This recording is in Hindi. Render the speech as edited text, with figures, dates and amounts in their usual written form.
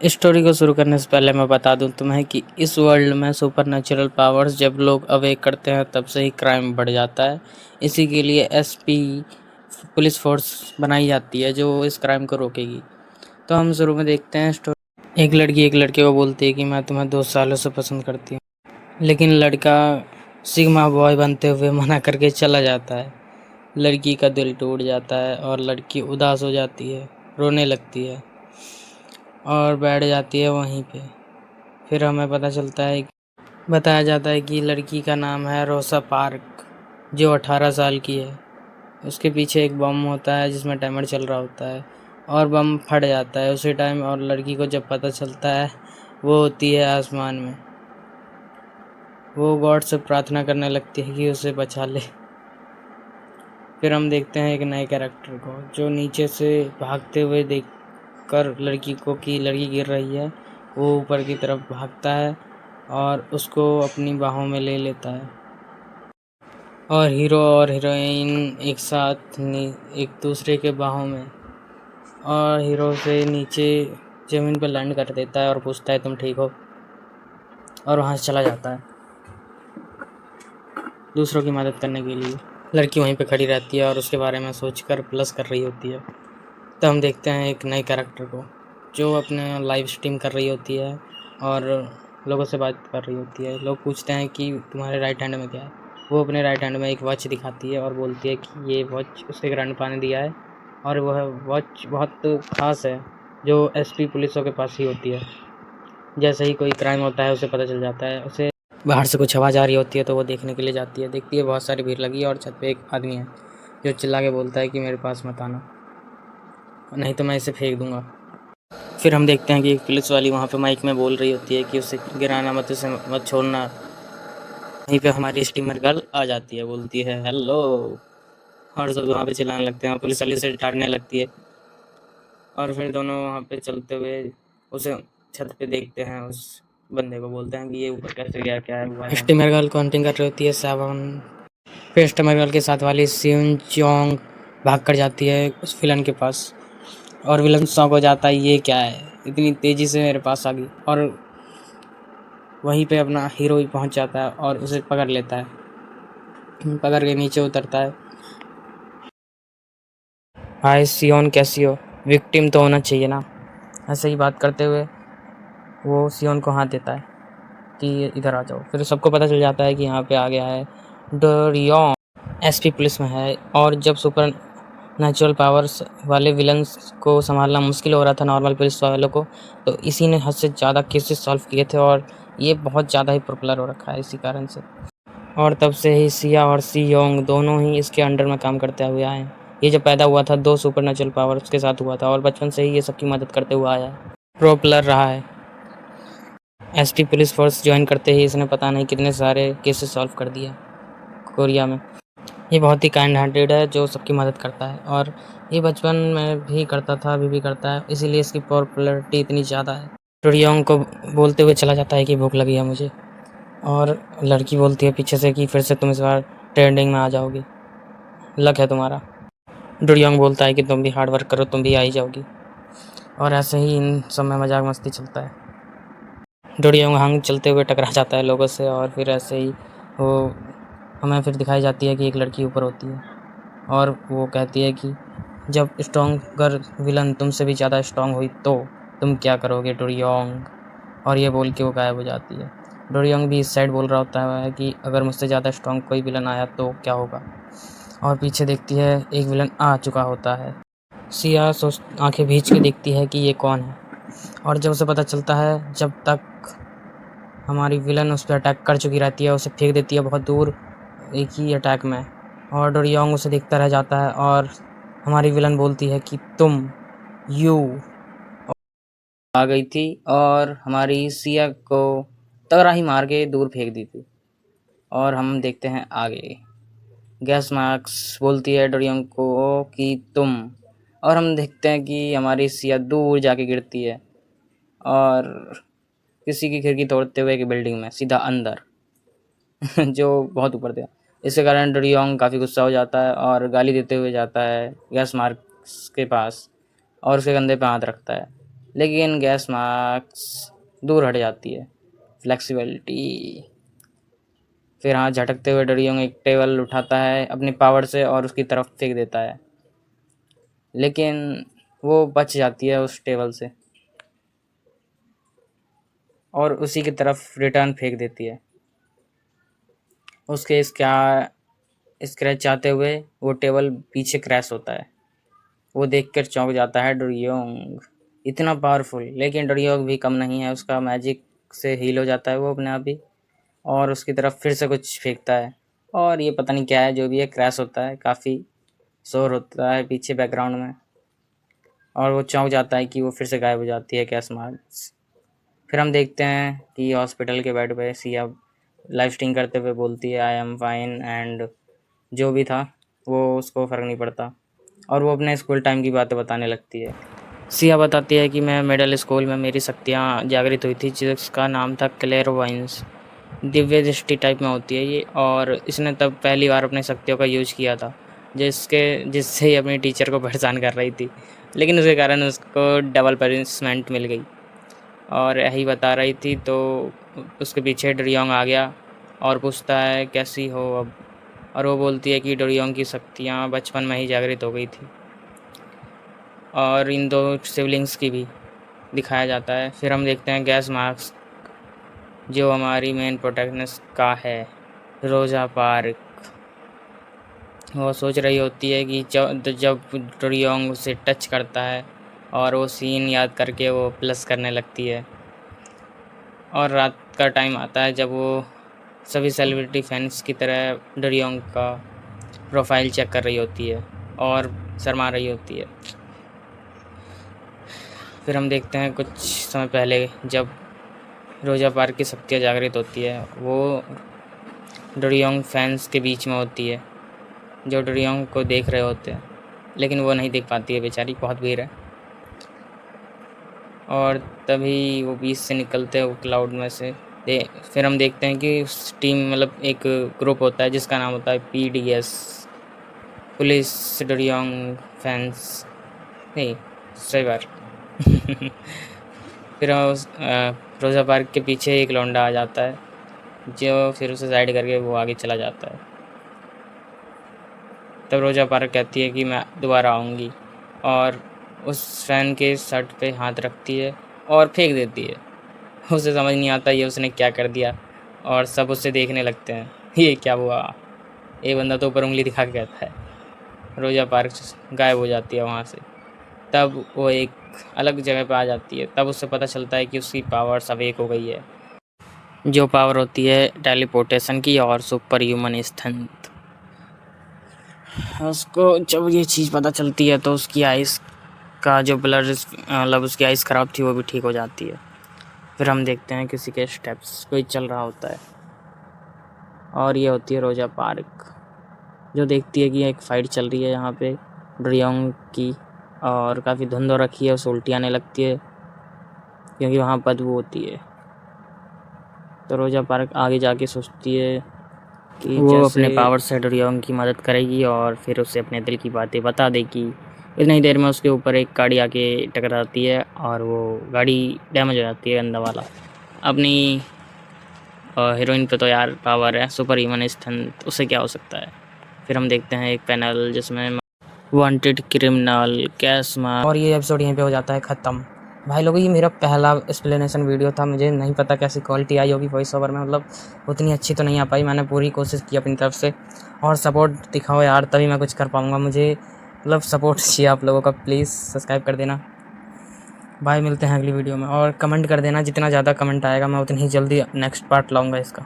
स्टोरी को शुरू करने से पहले मैं बता दूं तुम्हें कि इस वर्ल्ड में सुपरनेचुरल पावर्स जब लोग अवेक करते हैं तब से ही क्राइम बढ़ जाता है। इसी के लिए एसपी पुलिस फोर्स बनाई जाती है जो इस क्राइम को रोकेगी। तो हम शुरू में देखते हैं स्टोरी। एक लड़की एक लड़के को बोलती है कि मैं तुम्हें 2 सालों से पसंद करती हूँ, लेकिन लड़का सिग्मा बॉय बनते हुए मना करके चला जाता है। लड़की का दिल टूट जाता है और लड़की उदास हो जाती है, रोने लगती है और बैठ जाती है वहीं पे। फिर हमें बताया जाता है कि लड़की का नाम है रोसा पार्क, जो 18 साल की है। उसके पीछे एक बम होता है जिसमें टाइमर चल रहा होता है और बम फट जाता है उसी टाइम। और लड़की को जब पता चलता है वो होती है आसमान में। वो गॉड से प्रार्थना करने लगती है कि उसे बचा ले। फिर हम देखते हैं एक नए कैरेक्टर को जो नीचे से भागते हुए देखकर लड़की को कि लड़की गिर रही है, वो ऊपर की तरफ भागता है और उसको अपनी बाहों में ले लेता है। और हीरो और हीरोइन एक साथ एक दूसरे के बाहों में, और हीरो से नीचे ज़मीन पर लैंड कर देता है और पूछता है तुम ठीक हो, और वहाँ से चला जाता है दूसरों की मदद करने के लिए। लड़की वहीं पे खड़ी रहती है और उसके बारे में सोचकर प्लस कर रही होती है। तो हम देखते हैं एक नए कैरेक्टर को जो अपने लाइव स्ट्रीम कर रही होती है और लोगों से बात कर रही होती है। लोग पूछते हैं कि तुम्हारे राइट हैंड में क्या है। वो अपने राइट हैंड में एक वॉच दिखाती है और बोलती है कि ये वॉच उसके ग्रैंडपा ने दिया है और वह वॉच बहुत ख़ास है जो एसपी पुलिसों के पास ही होती है। जैसे ही कोई क्राइम होता है उसे पता चल जाता है। उसे बाहर से कुछ आवाज़ आ रही होती है तो वो देखने के लिए जाती है। देखती है बहुत सारी भीड़ लगी है और छत पे एक आदमी है जो चिल्ला के बोलता है कि मेरे पास मत आना, नहीं तो मैं इसे फेंक दूंगा। फिर हम देखते हैं कि एक पुलिस वाली वहाँ पे माइक में बोल रही होती है कि उसे गिराना मत, उसे मत छोड़ना। वहीं पे हमारी स्टीमर गर्ल आ जाती है, बोलती है हेलो, और सब वहाँ पे चिल्लाने लगते हैं। पुलिस वाली उसे डांटने लगती है और फिर दोनों वहाँ पे चलते हुए उसे छत पे देखते हैं। उस बंदे को बोलते हैं कि ये ऊपर कैसे गया, क्या है हुआ है। स्टीमर गर्ल काउंटिंग कर रही होती है 7। फिर स्टीमर गर्ल के साथ वाली सियुन चोंग भाग कर जाती है उस विलन के पास और विलन शॉक हो जाता है, ये क्या है, इतनी तेज़ी से मेरे पास आ गई। और वहीं पे अपना हीरो भी पहुंच जाता है और उसे पकड़ लेता है, पकड़ के नीचे उतरता है। हाय सियोन, कैसी हो? विक्टिम तो होना चाहिए ना। ऐसे ही बात करते हुए वो सियोन को हाथ देता है कि इधर आ जाओ। फिर सबको पता चल जाता है कि यहाँ पे आ गया है डोरियन, एसपी पुलिस में है। और जब सुपर नेचुरल पावर्स वाले विलन्स को संभालना मुश्किल हो रहा था नॉर्मल पुलिस वालों को, तो इसी ने हद से ज़्यादा केसेस सॉल्व किए थे और ये बहुत ज़्यादा ही पॉपुलर हो रखा है इसी कारण से। और तब से ही सिया और सी योंग दोनों ही इसके अंडर में काम करते हुए आए हैं। ये जब पैदा हुआ था 2 सुपर नेचुरल पावर्स के साथ हुआ था और बचपन से ही ये सबकी मदद करते हुआ आया है, पॉपुलर रहा है। एसपी पुलिस फोर्स ज्वाइन करते ही इसने पता नहीं कितने सारे केसेस सॉल्व कर दिए कोरिया में। ये बहुत ही काइंड हार्टेड है जो सबकी मदद करता है और ये बचपन में भी करता था, अभी भी करता है, इसीलिए इसकी पॉपुलैरिटी इतनी ज़्यादा है। डोरियोंग को बोलते हुए चला जाता है कि भूख लगी है मुझे, और लड़की बोलती है पीछे से कि फिर से तुम इस बार ट्रेंडिंग में आ जाओगी, लक है तुम्हारा। डोरियोंग बोलता है कि तुम भी हार्ड वर्क करो, तुम भी आ ही जाओगी। और ऐसे ही इन सब में मजाक मस्ती चलता है। डोरियोंग हंग चलते हुए टकरा जाता है लोगों से और फिर ऐसे ही वो हमें फिर दिखाई जाती है कि एक लड़की ऊपर होती है और वो कहती है कि जब स्ट्रॉन्गर विलन तुमसे भी ज़्यादा स्ट्रॉन्ग हुई तो तुम क्या करोगे डोरियोंग। और ये बोल के वो गायब हो जाती है। डोरियोंग भी इस साइड बोल रहा होता है कि अगर मुझसे ज़्यादा स्ट्रॉन्ग कोई विलन आया तो क्या होगा। और पीछे देखती है एक विलन आ चुका होता है। सिया आंखें भींच के देखती है कि ये कौन है, और जब उसे पता चलता है जब तक हमारी विलन उस पर अटैक कर चुकी रहती है, उसे फेंक देती है बहुत दूर एक ही अटैक में। और डोरियोंग उसे देखता रह जाता है और हमारी विलन बोलती है कि तुम यू आ गई थी और हमारी सिया को तगड़ा ही मार के दूर फेंक दी थी। और हम देखते हैं आगे। गैस मार्क्स बोलती है डोरियोंग को कि तुम, और हम देखते हैं कि हमारी सिया दूर जाके गिरती है और किसी की खिड़की तोड़ते हुए एक बिल्डिंग में सीधा अंदर जो बहुत ऊपर था। इसके कारण डोरियोंग काफ़ी गुस्सा हो जाता है और गाली देते हुए जाता है गैस मार्क्स के पास और उसके कंधे पे हाथ रखता है। लेकिन गैस मास्क दूर हट जाती है। फ्लेक्सिबिलिटी। फिर हाथ झटकते हुए डरियोंग एक टेबल उठाता है अपनी पावर से और उसकी तरफ फेंक देता है, लेकिन वो बच जाती है उस टेबल से और उसी की तरफ रिटर्न फेंक देती है। उसके स्क्रैच आते हुए वो टेबल पीछे क्रैश होता है। वो देखकर चौंक जाता है डरियोंग, इतना पावरफुल। लेकिन डरियोंग भी कम नहीं है, उसका मैजिक से हील हो जाता है वो अपने आप ही और उसकी तरफ फिर से कुछ फेंकता है और ये पता नहीं क्या है, जो भी है क्रैश होता है। काफ़ी शोर होता है पीछे बैकग्राउंड में और वो चौंक जाता है कि वो फिर से गायब हो जाती है गैस मास्क। फिर हम देखते हैं कि हॉस्पिटल के बेड पे सिया लाइव स्ट्रीम करते हुए बोलती है आई एम फाइन, एंड जो भी था वो उसको फ़र्क नहीं पड़ता और वो अपने स्कूल टाइम की बातें बताने लगती है। सिया बताती है कि मैं मिडिल स्कूल में मेरी शक्तियाँ जागृत हुई थी जिसका नाम था क्लेयरवॉयंस। दिव्य दृष्टि टाइप में होती है ये, और इसने तब पहली बार अपनी शक्तियों का यूज किया था जिससे ही अपनी टीचर को परेशान कर रही थी, लेकिन उसके कारण उसको डबल पनिशमेंट मिल गई और यही बता रही थी। तो उसके पीछे डरियोंग आ गया और पूछता है कैसी हो अब, और वो बोलती है कि डरियोंग की शक्तियाँ बचपन में ही जागृत हो गई थी और इन दो सिबलिंग्स की भी दिखाया जाता है। फिर हम देखते हैं गैस मास्क जो हमारी मेन प्रोटैगनिस्ट का है, रोज़ा पार्क। वो सोच रही होती है कि जब डरियोंग उसे टच करता है और वो सीन याद करके वो प्लस करने लगती है। और रात का टाइम आता है जब वो सभी सेलिब्रिटी फैंस की तरह डरियोंग का प्रोफाइल चेक कर रही होती है और शर्मा रही होती है। फिर हम देखते हैं कुछ समय पहले जब रोज़ा पार्क की शक्तियाँ जागृत होती है, वो डरियोंग फैंस के बीच में होती है जो डरियोंग को देख रहे होते हैं, लेकिन वो नहीं देख पाती है, बेचारी बहुत भीड़ है। और तभी वो बीच से निकलते हैं वो क्लाउड में से। फिर हम देखते हैं कि उस टीम मतलब एक ग्रुप होता है जिसका नाम होता है PDS, पुलिस डरियोंग फैंस, नहीं सही बार फिर उस रोज़ा पार्क के पीछे एक लौंडा आ जाता है जो फिर उसे साइड करके वो आगे चला जाता है। तब रोज़ा पार्क कहती है कि मैं दोबारा आऊँगी और उस फैन के शर्ट पे हाथ रखती है और फेंक देती है। उसे समझ नहीं आता ये उसने क्या कर दिया और सब उससे देखने लगते हैं, ये क्या हुआ। एक बंदा तो ऊपर उंगली दिखा के कहता है। रोज़ा पार्क गायब हो जाती है वहाँ से। तब वो एक अलग जगह पे आ जाती है। तब उसे पता चलता है कि उसकी पावर सब एक हो गई है, जो पावर होती है टेलीपोर्टेशन की और सुपर ह्यूमन स्ट्रेंथ। उसको जब ये चीज़ पता चलती है तो उसकी आइज़ का जो ब्लड मतलब उसकी आइज़ ख़राब थी वो भी ठीक हो जाती है। फिर हम देखते हैं किसी के स्टेप्स कोई चल रहा होता है और ये होती है रोज़ा पार्क, जो देखती है कि एक फ़ाइट चल रही है यहाँ पे डरियोंग की और काफ़ी धुंध हो रखी है, उसे उल्टी आने लगती है क्योंकि वहाँ बदबू होती है। तो रोज़ा पार्क आगे जाके सोचती है कि वो अपने पावर से डरियोंग की मदद करेगी और फिर उसे अपने दिल की बातें बता देगी। इतनी देर में उसके ऊपर एक गाड़ी आके टकराती है और वो गाड़ी डैमेज हो जाती है गंदा वाला। अपनी हीरोइन पे तो यार पावर है सुपर ह्यूमन स्ट्रेंथ, उससे क्या हो सकता है। फिर हम देखते हैं एक पैनल जिसमें वांटेड क्रिमिनल कैश मार, और ये एपिसोड यहीं पे हो जाता है ख़त्म। भाई लोगों ये मेरा पहला एक्सप्लेनेशन वीडियो था, मुझे नहीं पता कैसी क्वालिटी आई होगी वॉइस ओवर में, मतलब उतनी अच्छी तो नहीं आ पाई। मैंने पूरी कोशिश की अपनी तरफ से और सपोर्ट दिखाओ यार, तभी मैं कुछ कर पाऊँगा। मुझे मतलब सपोर्ट चाहिए आप लोगों का, प्लीज़ सब्सक्राइब कर देना। भाई मिलते हैं अगली वीडियो में और कमेंट कर देना, जितना ज़्यादा कमेंट आएगा मैं उतनी ही जल्दी नेक्स्ट पार्ट लाऊँगा इसका।